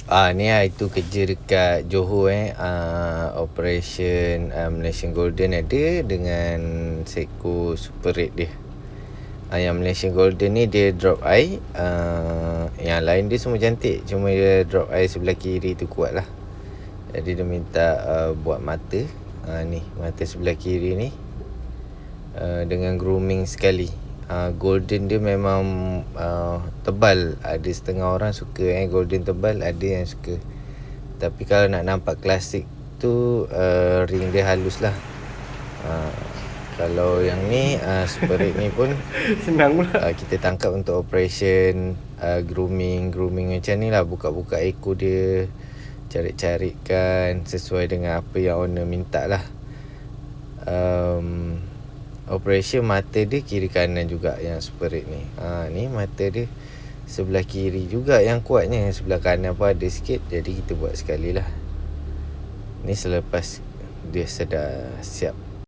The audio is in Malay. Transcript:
Ni itu kerja dekat Johor Operation Malaysian Golden ada dengan Seiko Super Red dia. Yang Malaysian Golden ni dia drop eye, yang lain dia semua cantik, cuma dia drop eye sebelah kiri tu kuat lah. Jadi dia minta buat mata, ni mata sebelah kiri ni dengan grooming sekali. Golden dia memang tebal. Ada setengah orang suka golden tebal, ada yang suka. Tapi kalau nak nampak klasik tu ring dia halus lah. Kalau yang ni Super Red ni pun Senang pula. kita tangkap untuk operation grooming macam ni lah. Buka-buka ekor dia, carik-carikkan sesuai dengan apa yang owner minta lah. Operation mata dia kiri kanan juga yang Super Red ni. Ni mata dia sebelah kiri juga yang kuatnya, sebelah kanan pun ada sikit. Jadi kita buat sekali lah. Ni selepas dia sedar siap